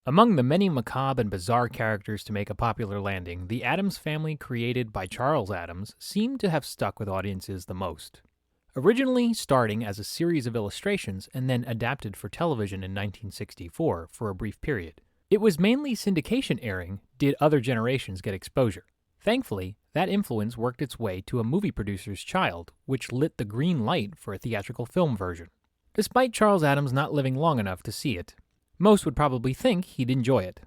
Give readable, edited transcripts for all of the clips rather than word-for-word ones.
Among the many macabre and bizarre characters to make a popular landing, the Addams family created by Charles Addams seemed to have stuck with audiences the most. Originally starting as a series of illustrations and then adapted for television in 1964 for a brief period, it was mainly syndication airing did other generations get exposure. Thankfully, that influence worked its way to a movie producer's child, which lit the green light for a theatrical film version. Despite Charles Addams not living long enough to see it, most would probably think he'd enjoy it.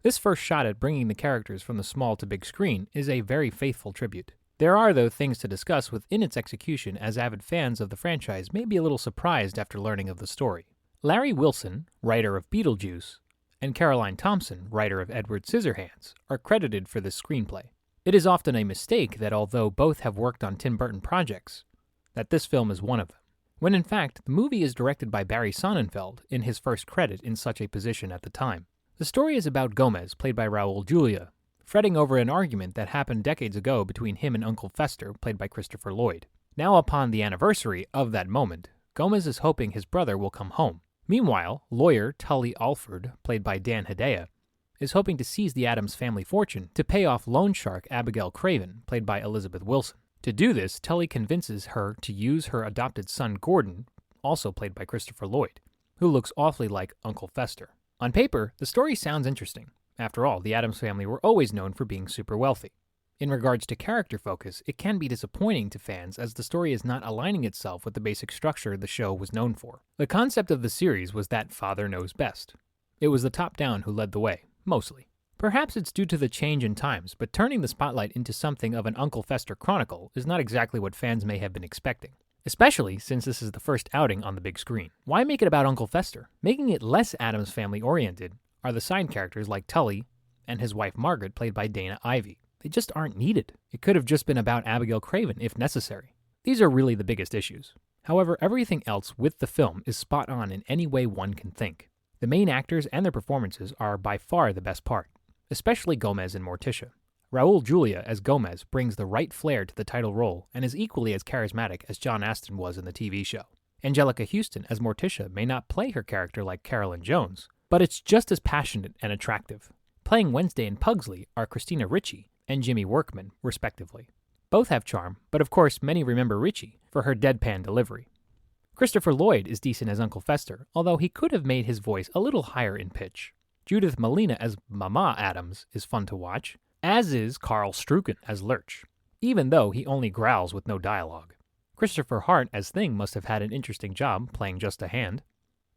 This first shot at bringing the characters from the small to big screen is a very faithful tribute. There are, though, things to discuss within its execution, as avid fans of the franchise may be a little surprised after learning of the story. Larry Wilson, writer of Beetlejuice, and Caroline Thompson, writer of Edward Scissorhands, are credited for this screenplay. It is often a mistake that although both have worked on Tim Burton projects, that this film is one of them, when in fact the movie is directed by Barry Sonnenfeld in his first credit in such a position at the time. The story is about Gomez, played by Raul Julia, fretting over an argument that happened decades ago between him and Uncle Fester, played by Christopher Lloyd. Now upon the anniversary of that moment, Gomez is hoping his brother will come home. Meanwhile, lawyer Tully Alford, played by Dan Hedaya, is hoping to seize the Addams family fortune to pay off loan shark Abigail Craven, played by Elizabeth Wilson. To do this, Tully convinces her to use her adopted son Gordon, also played by Christopher Lloyd, who looks awfully like Uncle Fester. On paper, the story sounds interesting. After all, the Addams family were always known for being super wealthy. In regards to character focus, it can be disappointing to fans as the story is not aligning itself with the basic structure the show was known for. The concept of the series was that father knows best. It was the top-down who led the way, mostly. Perhaps it's due to the change in times, but turning the spotlight into something of an Uncle Fester chronicle is not exactly what fans may have been expecting. Especially since this is the first outing on the big screen. Why make it about Uncle Fester? Making it less Addams family-oriented are the side characters like Tully and his wife Margaret, played by Dana Ivey. They just aren't needed. It could have just been about Abigail Craven if necessary. These are really the biggest issues. However, everything else with the film is spot on in any way one can think. The main actors and their performances are by far the best part, especially Gomez and Morticia. Raul Julia as Gomez brings the right flair to the title role and is equally as charismatic as John Astin was in the TV show. Anjelica Huston as Morticia may not play her character like Carolyn Jones, but it's just as passionate and attractive. Playing Wednesday and Pugsley are Christina Ricci and Jimmy Workman, respectively. Both have charm, but of course many remember Ricci for her deadpan delivery. Christopher Lloyd is decent as Uncle Fester, although he could have made his voice a little higher in pitch. Judith Malina as Mama Addams is fun to watch, as is Carl Strucken as Lurch, even though he only growls with no dialogue. Christopher Hart as Thing must have had an interesting job playing just a hand,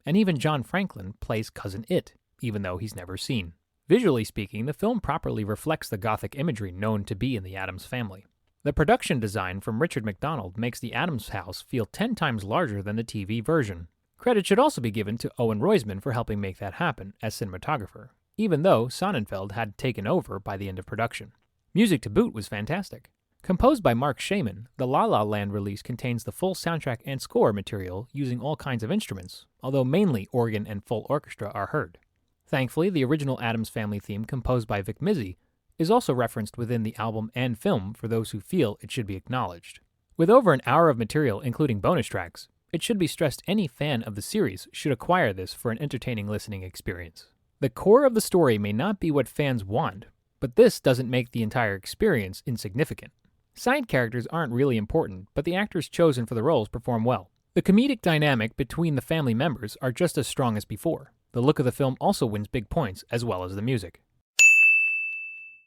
and even John Franklin plays Cousin It, even though he's never seen. Visually speaking, the film properly reflects the gothic imagery known to be in the Addams family. The production design from Richard McDonald makes the Addams house feel 10 times larger than the TV version. Credit should also be given to Owen Roizman for helping make that happen as cinematographer, even though Sonnenfeld had taken over by the end of production. Music to boot was fantastic. Composed by Mark Shaman, the La La Land release contains the full soundtrack and score material using all kinds of instruments, although mainly organ and full orchestra are heard. Thankfully, the original Addams Family theme composed by Vic Mizzy is also referenced within the album and film for those who feel it should be acknowledged. With over an hour of material including bonus tracks, it should be stressed any fan of the series should acquire this for an entertaining listening experience. The core of the story may not be what fans want, but this doesn't make the entire experience insignificant. Side characters aren't really important, but the actors chosen for the roles perform well. The comedic dynamic between the family members are just as strong as before. The look of the film also wins big points, as well as the music.